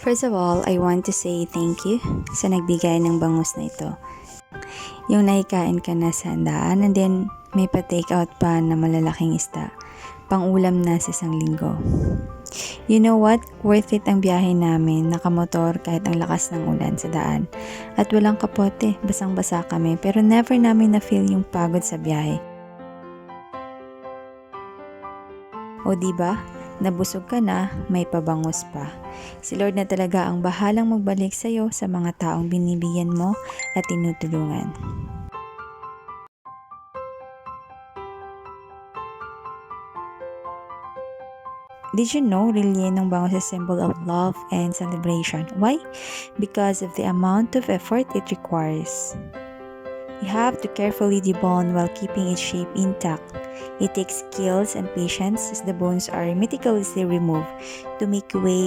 First of all, I want to say thank you sa nagbigay ng bangus na ito. Yung naikain ka na sa handaan and then may pa-take out pa na malalaking isda. Pang-ulam na sa isang linggo. You know what? Worth it ang biyahe namin, nakamotor kahit ang lakas ng ulan sa daan. At walang kapote, basang-basa kami pero never namin na-feel yung pagod sa biyahe. O diba? Nabusog ka na, may pabangus pa. Si Lord na talaga ang bahalang magbalik sa'yo sa mga taong binibigyan mo at tinutulungan. Did you know rilye ng bangus is a symbol of love and celebration? Why? Because of the amount of effort it requires. You have to carefully debone while keeping its shape intact. It takes skills and patience as the bones are meticulously removed to make way